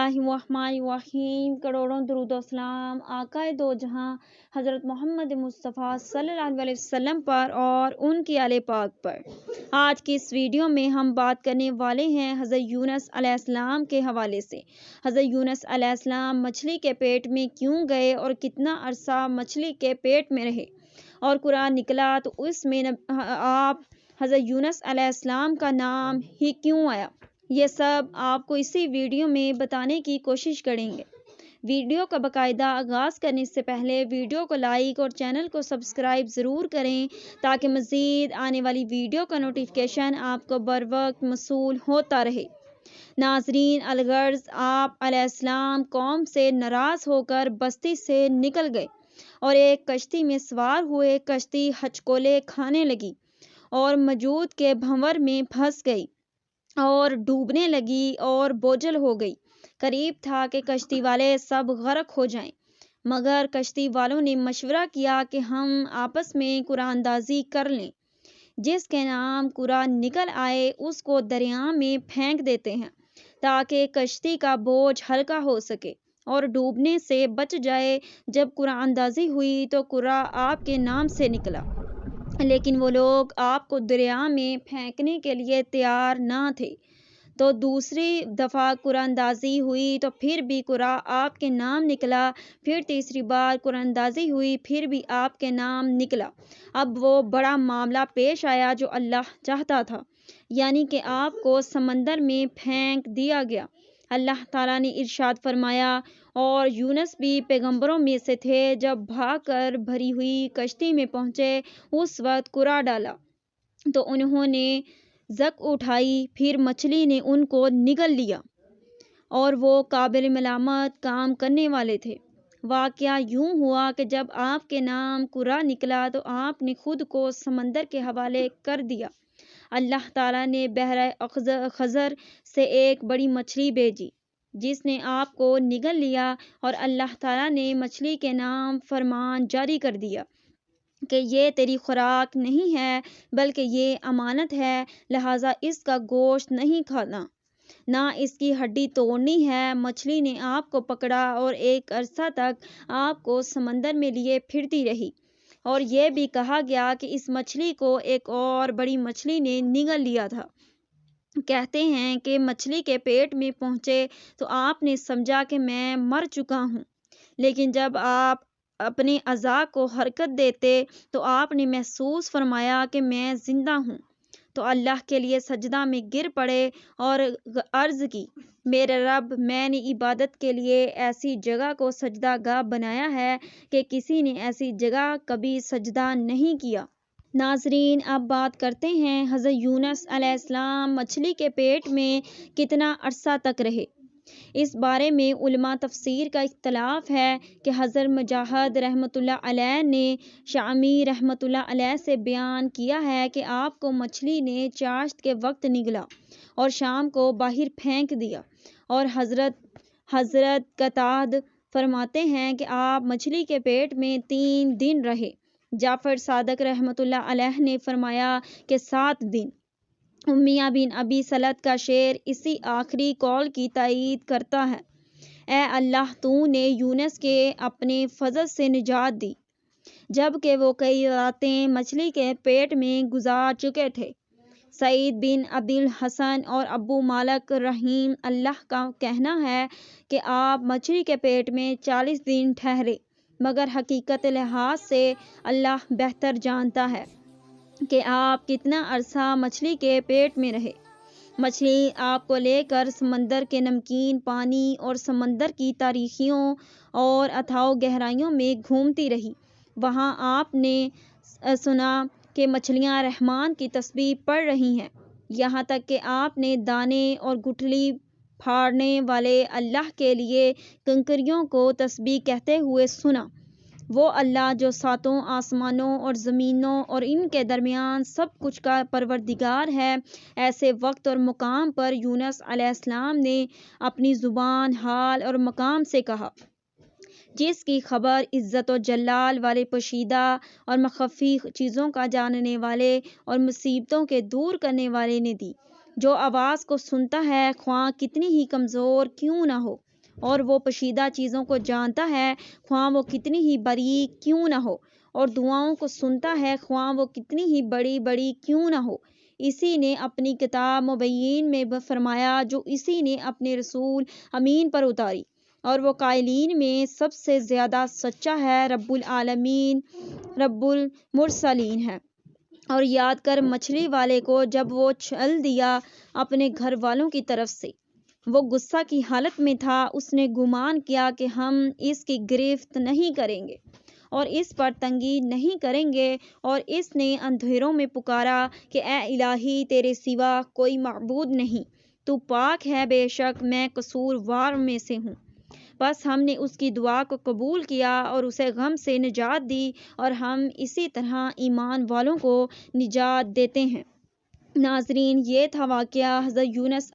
बिस्मिल्लाहिर्रहमानिर्रहीम। करोड़ों दुरूद और सलाम आकाए दो जहां हज़रत मोहम्मद मुस्तफ़ा सल्लल्लाहु अलैहि वसल्लम पर और उनकी आले पाक पर। आज की इस वीडियो में हम बात करने वाले हैं हज़रत यूनुस अलैहिस्सलाम के हवाले से। हज़रत यूनुस अलैहिस्सलाम मछली के पेट में क्यों गए और कितना अरसा मछली के पेट में रहे और कुरान निकला तो उसमें आप हज़रत यूनुस अलैहिस्सलाम का नाम ही क्यों आया, ये सब आपको इसी वीडियो में बताने की कोशिश करेंगे। वीडियो का बाकायदा आगाज़ करने से पहले वीडियो को लाइक और चैनल को सब्सक्राइब ज़रूर करें ताकि मज़ीद आने वाली वीडियो का नोटिफिकेशन आपको बर वक्त मौसूल होता रहे। नाज़रीन, अलगर्ज़ आप अलैहिस्सलाम कौम से नाराज़ होकर बस्ती से निकल गए और एक कश्ती में सवार हुए। कश्ती हचकोले खाने लगी और मौजूद के भंवर में फंस गई और डूबने लगी और बोझल हो गई। करीब था कि कश्ती वाले सब गर्क हो जाएं, मगर कश्ती वालों ने मशवरा किया कि हम आपस में कुरानदाजी कर लें। जिसके नाम कुरान निकल आए उसको दरिया में फेंक देते हैं ताकि कश्ती का बोझ हल्का हो सके और डूबने से बच जाए। जब कुरानदाजी हुई तो कुरा आपके नाम से निकला, लेकिन वो लोग आपको दरिया में फेंकने के लिए तैयार ना थे। तो दूसरी दफ़ा कुरानदाजी हुई तो फिर भी कुरा आपके नाम निकला। फिर तीसरी बार कुरानदाजी हुई, फिर भी आपके नाम निकला। अब वो बड़ा मामला पेश आया जो अल्लाह चाहता था, यानी कि आपको समंदर में फेंक दिया गया। अल्लाह ताला ने इरशाद फरमाया, और यूनुस भी पैगंबरों में से थे। जब भागकर भरी हुई कश्ती में पहुँचे उस वक्त कुरा डाला तो उन्होंने जक उठाई, फिर मछली ने उनको निगल लिया और वो काबिल मलामत काम करने वाले थे। वाक़या यूँ हुआ कि जब आपके नाम कुरा निकला तो आपने खुद को समंदर के हवाले कर दिया। अल्लाह ताला ने बहरे खज़र से एक बड़ी मछली भेजी जिसने आपको निगल लिया और अल्लाह ताला ने मछली के नाम फरमान जारी कर दिया कि ये तेरी खुराक नहीं है बल्कि ये अमानत है, लिहाजा इसका गोश्त नहीं खाना, ना इसकी हड्डी तोड़नी है। मछली ने आपको पकड़ा और एक अरसा तक आपको समंदर में लिए फिरती रही। और यह भी कहा गया कि इस मछली को एक और बड़ी मछली ने निगल लिया था। कहते हैं कि मछली के पेट में पहुँचे तो आपने समझा कि मैं मर चुका हूँ, लेकिन जब आप अपने अज़ा को हरकत देते तो आपने महसूस फरमाया कि मैं ज़िंदा हूँ। तो अल्लाह के लिए सजदा में गिर पड़े और अर्ज़ की, मेरे रब, मैंने इबादत के लिए ऐसी जगह को सजदागाह बनाया है कि किसी ने ऐसी जगह कभी सजदा नहीं किया। नाज़रीन, अब बात करते हैं हज़रत यूनुस अलैहिस्सलाम मछली के पेट में कितना अरसा तक रहे। इस बारे में उलमा तफसीर का इख्तलाफ है कि हज़रत मुजाहिद रहमतुल्लाह अलैह ने शामी रहमतुल्लाह अलैह से बयान किया है कि आपको मछली ने चाश्त के वक्त निगला और शाम को बाहर फेंक दिया। और हज़रत कताद फरमाते हैं कि आप मछली के पेट में 3 दिन रहे। जाफ़र सादक रहमतुल्लाह अलैह ने फरमाया कि 7 दिन। उम्मिया बिन अबी सलत का शेर इसी आखिरी कौल की तायीद करता है। ए अल्लाह, तूने यूनुस के अपने फजल से निजात दी जबकि वो कई रातें मछली के पेट में गुजार चुके थे। सईद बिन अब्दुल हसन और अबू मालक रहीम अल्लाह का कहना है कि आप मछली के पेट में 40 दिन ठहरे, मगर हकीकत लिहाज से अल्लाह बेहतर जानता है कि आप कितना अरसा मछली के पेट में रहे। मछली आपको लेकर समंदर के नमकीन पानी और समंदर की तारीखियों और अथाह गहराइयों में घूमती रही। वहाँ आपने सुना कि मछलियाँ रहमान की तस्बीह पढ़ रही हैं, यहाँ तक कि आपने दाने और गुठली फाड़ने वाले अल्लाह के लिए कंकरियों को तस्बीह कहते हुए सुना। वो अल्लाह जो सातों आसमानों और ज़मीनों और इनके दरमियान सब कुछ का परवरदिगार है। ऐसे वक्त और मुकाम पर यूनुस अलैहिस्सलाम ने अपनी ज़ुबान, हाल और मकाम से कहा, जिसकी खबर इज़्ज़त और जलाल वाले पोशीदा और मख़फ़ी चीज़ों का जानने वाले और मुसीबतों के दूर करने वाले ने दी। जो आवाज़ को सुनता है ख्वाह कितनी ही कमज़ोर क्यों ना हो, اور وہ پوشیدہ چیزوں کو جانتا ہے خواہ وہ کتنی ہی بڑی کیوں نہ ہو، اور دعاؤں کو سنتا ہے خواہ وہ کتنی ہی بڑی بڑی کیوں نہ ہو۔ اسی نے اپنی کتاب مبین میں فرمایا جو اسی نے اپنے رسول امین پر اتاری، اور وہ قائلین میں سب سے زیادہ سچا ہے، رب العالمین رب المرسلین ہے۔ اور یاد کر مچھلی والے کو جب وہ چھل دیا اپنے گھر والوں کی طرف سے، وہ غصہ کی حالت میں تھا، اس نے گمان کیا کہ ہم اس کی گرفت نہیں کریں گے اور اس پر تنگی نہیں کریں گے، اور اس نے اندھیروں میں پکارا کہ اے الہی تیرے سوا کوئی معبود نہیں، تو پاک ہے، بے شک میں قصوروار میں سے ہوں۔ بس ہم نے اس کی دعا کو قبول کیا اور اسے غم سے نجات دی، اور ہم اسی طرح ایمان والوں کو نجات دیتے ہیں۔ ناظرین، یہ تھا واقعہ حضرت یونس